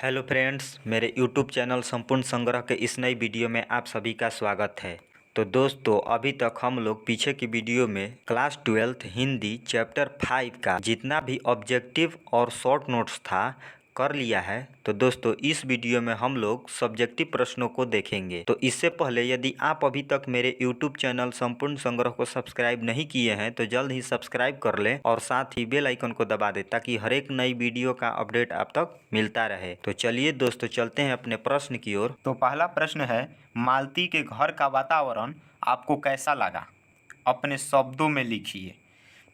Hello friends, मेरे YouTube channel संपूर्ण संग्रह के इस नई वीडियो में आप सभी का स्वागत है। तो दोस्तों, अभी तक हम लोग पीछे की वीडियो में क्लास 12th हिंदी चैप्टर 5 का जितना भी ऑब्जेक्टिव और शॉर्ट नोट्स था कर लिया है। तो दोस्तों, इस वीडियो में हम लोग सब्जेक्टिव प्रश्नों को देखेंगे। तो इससे पहले यदि आप अभी तक मेरे यूट्यूब चैनल संपूर्ण संग्रह को सब्सक्राइब नहीं किए हैं तो जल्द ही सब्सक्राइब कर लें और साथ ही बेल आइकन को दबा दें ताकि हर एक नई वीडियो का अपडेट आप तक मिलता रहे। तो चलिए दोस्तों, चलते हैं अपने प्रश्न की ओर। तो पहला प्रश्न है, मालती के घर का वातावरण आपको कैसा लगा? अपने शब्दों में लिखिए।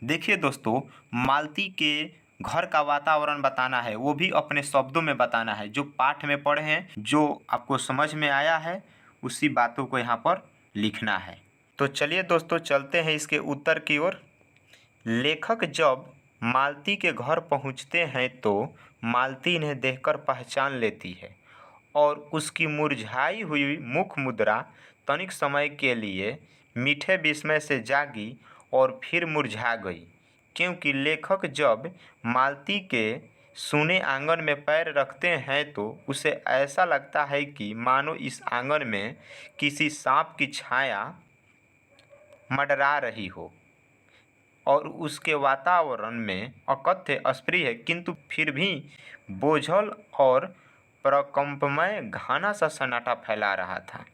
देखिए दोस्तों, मालती के घर का वातावरण बताना है, वो भी अपने शब्दों में बताना है। जो पाठ में पढ़े हैं, जो आपको समझ में आया है, उसी बातों को यहाँ पर लिखना है। तो चलिए दोस्तों, चलते हैं इसके उत्तर की ओर। लेखक जब मालती के घर पहुँचते हैं तो मालती इन्हें देखकर पहचान लेती है और उसकी मुरझाई हुई मुख मुद्रा तनिक समय के लिए मीठे विस्मय से जागी और फिर मुरझा गई, क्योंकि लेखक जब मालती के सूने आंगन में पैर रखते हैं तो उसे ऐसा लगता है कि मानो इस आंगन में किसी सांप की छाया मंडरा रही हो और उसके वातावरण में अकथ्य अस्पृह किंतु फिर भी बोझल और प्रकंपमय घना सा सन्नाटा फैला रहा था।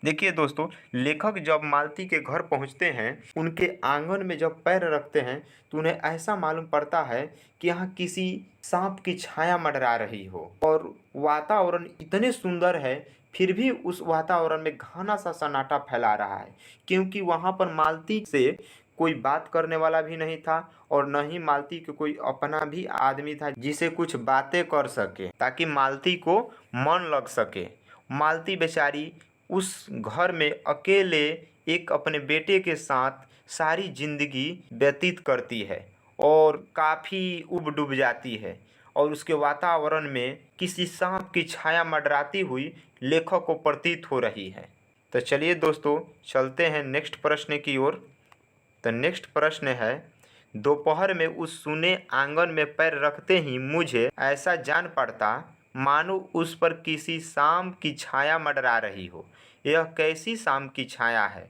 देखिए दोस्तों, लेखक जब मालती के घर पहुंचते हैं, उनके आंगन में जब पैर रखते हैं तो उन्हें ऐसा मालूम पड़ता है कि यहाँ किसी सांप की छाया मंडरा रही हो और वातावरण इतने सुंदर है, फिर भी उस वातावरण में घना सा सन्नाटा फैला रहा है, क्योंकि वहाँ पर मालती से कोई बात करने वाला भी नहीं था और न ही मालती के कोई अपना भी आदमी था जिसे कुछ बातें कर सके ताकि मालती को मन लग सके। मालती बेचारी उस घर में अकेले एक अपने बेटे के साथ सारी जिंदगी व्यतीत करती है और काफ़ी उब डूब जाती है और उसके वातावरण में किसी सांप की छाया मंडराती हुई लेखक को प्रतीत हो रही है। तो चलिए दोस्तों, चलते हैं नेक्स्ट प्रश्न की ओर। तो नेक्स्ट प्रश्न है, दोपहर में उस सूने आंगन में पैर रखते ही मुझे ऐसा जान पड़ता मानो उस पर किसी सांप की छाया मंडरा रही हो। यह कैसी सांप की छाया है,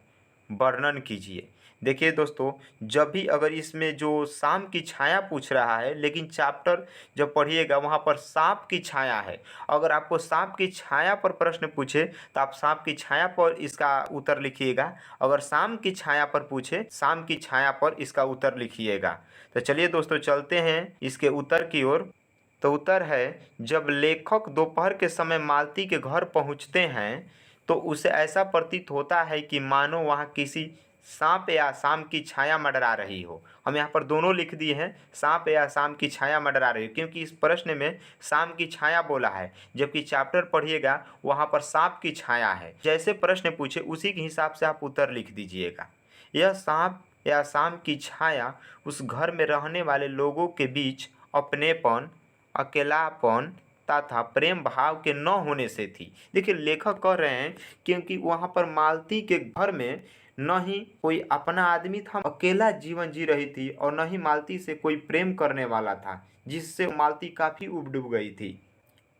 वर्णन कीजिए। देखिए दोस्तों, जब भी अगर इसमें जो सांप की छाया पूछ रहा है, लेकिन चैप्टर जब पढ़िएगा वहाँ पर सांप की छाया है। अगर आपको सांप की छाया पर प्रश्न पूछे तो आप सांप की छाया पर इसका उत्तर लिखिएगा। अगर सांप की छाया पर पूछे, सांप की छाया पर इसका उत्तर लिखिएगा। तो चलिए दोस्तों, चलते हैं इसके उत्तर की ओर। तो उत्तर है, जब लेखक दोपहर के समय मालती के घर पहुंचते हैं तो उसे ऐसा प्रतीत होता है कि मानो वहाँ किसी सांप या सांप की छाया मंडरा रही हो। हम यहाँ पर दोनों लिख दिए हैं, सांप या सांप की छाया मंडरा रही हो, क्योंकि इस प्रश्न में सांप की छाया बोला है, जबकि चैप्टर पढ़िएगा वहाँ पर सांप की छाया है। जैसे प्रश्न पूछे उसी के हिसाब से आप उत्तर लिख दीजिएगा। यह सांप या सांप की छाया उस घर में रहने वाले लोगों के बीच अपनेपन, अकेलापन तथा प्रेम भाव के न होने से थी। देखिए, लेखक कह रहे हैं क्योंकि वहाँ पर मालती के घर में न ही कोई अपना आदमी था, अकेला जीवन जी रही थी, और न ही मालती से कोई प्रेम करने वाला था, जिससे मालती काफ़ी उब डूब गई थी।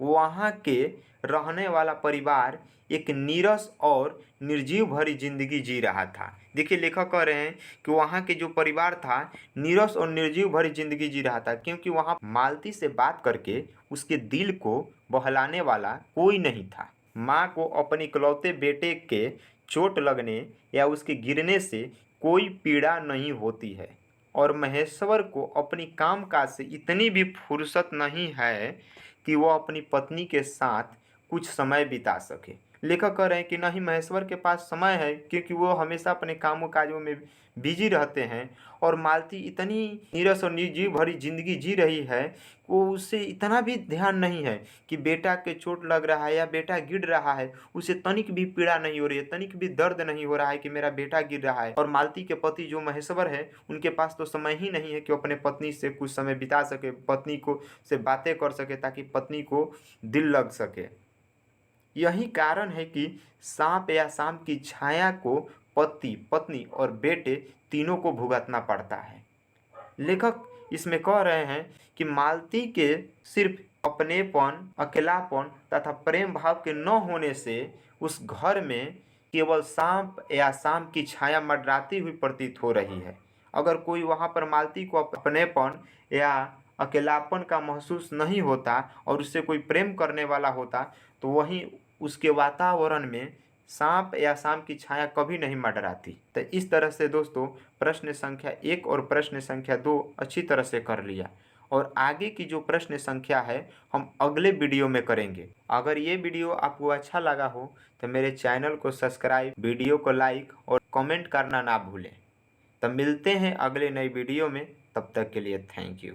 वहाँ के रहने वाला परिवार एक नीरस और निर्जीव भरी जिंदगी जी रहा था। देखिए, लेखक कह रहे हैं कि वहाँ के जो परिवार था नीरस और निर्जीव भरी जिंदगी जी रहा था, क्योंकि वहाँ मालती से बात करके उसके दिल को बहलाने वाला कोई नहीं था। माँ को अपने इकलौते बेटे के चोट लगने या उसके गिरने से कोई पीड़ा नहीं होती है और महेश्वर को अपनी कामकाज से इतनी भी फुर्सत नहीं है कि वो अपनी पत्नी के साथ कुछ समय बिता सके। लेखक कह रहे हैं कि न ही महेश्वर के पास समय है, क्योंकि वो हमेशा अपने कामों काजों में बिजी रहते हैं, और मालती इतनी नीरस और निर्जीव भरी जिंदगी जी रही है, वो उसे इतना भी ध्यान नहीं है कि बेटा के चोट लग रहा है या बेटा गिर रहा है, उसे तनिक भी पीड़ा नहीं हो रही है, तनिक भी दर्द नहीं हो रहा है कि मेरा बेटा गिर रहा है। और मालती के पति जो महेश्वर है, उनके पास तो समय ही नहीं है कि वो अपने पत्नी से कुछ समय बिता सके, पत्नी को से बातें कर सके, ताकि पत्नी को दिल लग सके। यही कारण है कि सांप या सांप की छाया को पति, पत्नी और बेटे तीनों को भुगतना पड़ता है। लेखक इसमें कह रहे हैं कि मालती के सिर्फ अपनेपन, अकेलापन तथा प्रेम भाव के न होने से उस घर में केवल सांप या सांप की छाया मंडराती हुई प्रतीत हो रही है। अगर कोई वहाँ पर मालती को अपनेपन या अकेलापन का महसूस नहीं होता और उससे कोई प्रेम करने वाला होता तो वहीं उसके वातावरण में सांप या सांप की छाया कभी नहीं मंडराती। तो इस तरह से दोस्तों प्रश्न संख्या 1 और प्रश्न संख्या 2 अच्छी तरह से कर लिया और आगे की जो प्रश्न संख्या है हम अगले वीडियो में करेंगे। अगर ये वीडियो आपको अच्छा लगा हो तो मेरे चैनल को सब्सक्राइब, वीडियो को लाइक और कमेंट करना ना भूलें। तब मिलते हैं अगले नई वीडियो में, तब तक के लिए थैंक यू।